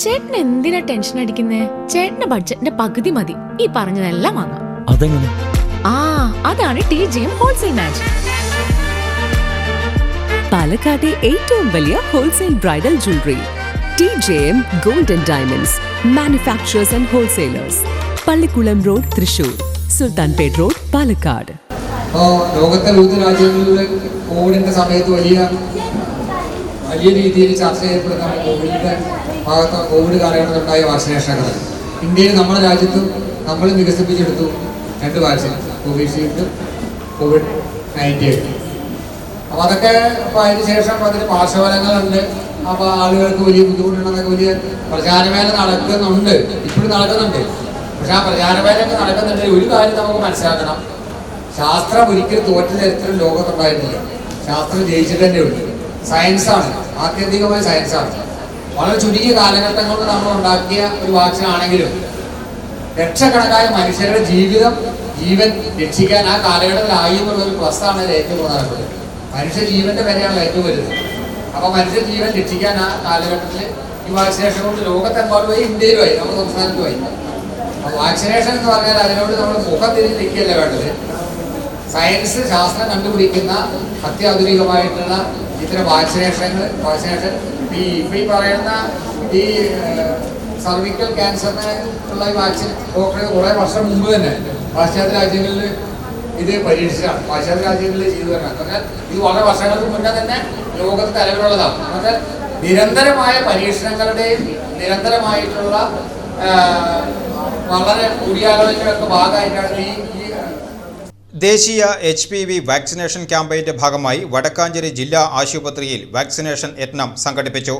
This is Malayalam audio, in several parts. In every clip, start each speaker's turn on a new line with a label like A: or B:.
A: ചേട്ടൻ എന്തിനാ ടെൻഷൻ അടിക്കുന്നേ? ചേട്ടന്റെ ബഡ്ജറ്റിന്റെ പകുതി മതി ഈ പറഞ്ഞതെല്ലാം വാങ്ങാം.
B: അതെങ്ങനെ?
A: അതാണ് TJM ഹോൾസെയിൽ മാജിക്.
C: പാലക്കാട്ടെ ഏറ്റവും വലിയ wholesale bridal jewellery TJM Gold and Diamonds Manufacturers and Wholesalers. Pallikulam road, Thrissur. Sultanpet road, Palakkad.
D: ലോകത്തെ വിവിധ രാജ്യങ്ങളിൽ കോവിഡിന്റെ സമയത്ത് വലിയ രീതിയിൽ ചർച്ച ചെയ്യപ്പെടുന്ന കോവിഡ് കാലഘട്ടത്തിലുണ്ടായ വാക്സിനേഷനുകൾ ഇന്ത്യയിൽ നമ്മുടെ രാജ്യത്തും നമ്മൾ വികസിപ്പിച്ചെടുത്തു 2 വാക്സിൻ, കോവിഷീൽഡും COVID-19. അപ്പോൾ അതൊക്കെ അപ്പോൾ അതിന് ശേഷം അതിന് പാർശ്വഫലങ്ങളുണ്ട്. അപ്പോൾ ആളുകൾക്ക് വലിയ ബുദ്ധിമുട്ടുണ്ടെന്നൊക്കെ വലിയ പ്രചാരവേല നടക്കുന്നുണ്ട്, ഇപ്പോഴും നടക്കുന്നുണ്ട്. പക്ഷെ ആ പ്രചാരവേലയൊക്കെ നടക്കുന്നുണ്ടെങ്കിൽ ഒരു കാര്യം നമുക്ക് മനസ്സിലാക്കണം, ശാസ്ത്രം ഒരിക്കലും തോറ്റ ചരിത്രം ലോകത്തുണ്ടായിട്ടില്ല. ശാസ്ത്രം ജയിച്ചിട്ട് തന്നെ ഉണ്ട്. സയൻസാണ്, ആത്യന്തികമായ സയൻസാണ്. വളരെ ചുരുങ്ങിയ കാലഘട്ടം കൊണ്ട് നമ്മൾ ഉണ്ടാക്കിയ ഒരു വാക്സിൻ ആണെങ്കിലും ലക്ഷക്കണക്കായ മനുഷ്യരുടെ ജീവൻ രക്ഷിക്കാൻ ആ കാലഘട്ടത്തിലായി എന്നുള്ളൊരു പ്ലസ്സാണ് അതിൽ ഏറ്റവും പ്രധാനപ്പെട്ടത്. മനുഷ്യ ജീവന്റെ വിലയാണ് ഏറ്റവും വലുത്. അപ്പോൾ മനുഷ്യ ജീവൻ രക്ഷിക്കാൻ ആ കാലഘട്ടത്തിൽ ഈ വാക്സിനേഷൻ കൊണ്ട് ലോകത്തെമ്പാടുമായി, ഇന്ത്യയിലുമായി, നമ്മുടെ സംസ്ഥാനത്തുമായി. അപ്പോൾ വാക്സിനേഷൻ എന്ന് പറഞ്ഞാൽ അതിനോട് നമ്മൾ മുഖം തിരിഞ്ഞ് നിൽക്കുകയല്ല വേണ്ടത്. സയൻസ്, ശാസ്ത്രം കണ്ടുപിടിക്കുന്ന അത്യാധുനികമായിട്ടുള്ള ഇത്തരം വാക്സിനേഷൻ ഈ പറയുന്ന ഈ സർവിക്കൽ ക്യാൻസറിന് ഉള്ള ഈ വാക്സിൻ ഡോക്ടറെ കുറേ വർഷം മുമ്പ് തന്നെ പാശ്ചാത്യ രാജ്യങ്ങളിൽ ഇത് പരീക്ഷിച്ചാണ്. പാശ്ചാത്യ രാജ്യങ്ങളിൽ ചെയ്തു തരാണ്. പറഞ്ഞാൽ ഇത് വളരെ വർഷങ്ങൾക്ക് മുന്നേ തന്നെ ലോകത്ത് നിലവിലുള്ളതാണ്. പറഞ്ഞാൽ നിരന്തരമായ പരീക്ഷണങ്ങളുടെയും നിരന്തരമായിട്ടുള്ള വളരെ കൂടിയാലോചനകളൊക്കെ ഭാഗമായിട്ടാണ് ഈ
E: ദേശീയ HPV വാക്സിനേഷൻ ക്യാമ്പയിന്റെ ഭാഗമായി വടക്കാഞ്ചേരി ജില്ലാ ആശുപത്രിയിൽ വാക്സിനേഷൻ യജ്ഞം സംഘടിപ്പിച്ചു.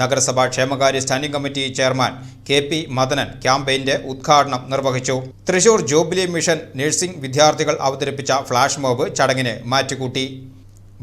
E: നഗരസഭാ ക്ഷേമകാര്യ standing committee chairman KP Madanan ക്യാമ്പയിന്റെ ഉദ്ഘാടനം നിർവഹിച്ചു. തൃശൂർ ജൂബിലി മിഷൻ നഴ്സിംഗ് വിദ്യാർത്ഥികൾ അവതരിപ്പിച്ച ഫ്ലാഷ് മോബ് ചടങ്ങിന് മാറ്റുകൂട്ടി.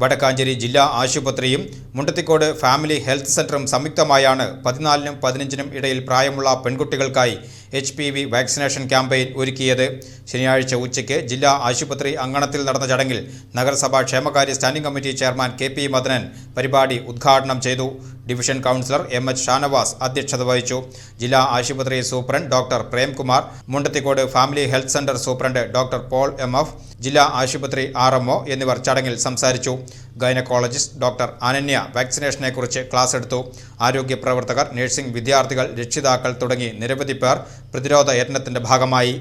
E: വടക്കാഞ്ചേരി ജില്ലാ ആശുപത്രിയും മുണ്ടത്തിക്കോട് ഫാമിലി ഹെൽത്ത് സെന്ററും സംയുക്തമായാണ് 14നും 15നും ഇടയിൽ പ്രായമുള്ള പെൺകുട്ടികൾക്കായി HPV വാക്സിനേഷൻ ക്യാമ്പയിൻ ഒരുക്കിയത്. ശനിയാഴ്ച ഉച്ചയ്ക്ക് ജില്ലാ ആശുപത്രി അങ്കണത്തിൽ നടന്ന ചടങ്ങിൽ നഗരസഭാ ക്ഷേമകാര്യ standing committee chairman KP Madanan പരിപാടി ഉദ്ഘാടനം ചെയ്തു. ഡിവിഷൻ കൗൺസിലർ MH ഷാനവാസ് അധ്യക്ഷത വഹിച്ചു. ജില്ലാ ആശുപത്രി superintendent doctor Premkumar, Mundathikode family health centre superintendent doctor Paul MF, ജില്ലാ ആശുപത്രി RMO എന്നിവർ ചടങ്ങിൽ സംസാരിച്ചു. ഗൈനക്കോളജിസ്റ്റ് ഡോക്ടർ അനന്യ വാക്സിനേഷനെക്കുറിച്ച് ക്ലാസ് എടുത്തു. ആരോഗ്യ പ്രവർത്തകർ, നഴ്സിംഗ് വിദ്യാർത്ഥികൾ, രക്ഷിതാക്കൾ തുടങ്ങി നിരവധി പേർ പ്രതിരോധ യജ്ഞത്തിന്റെ ഭാഗമായി.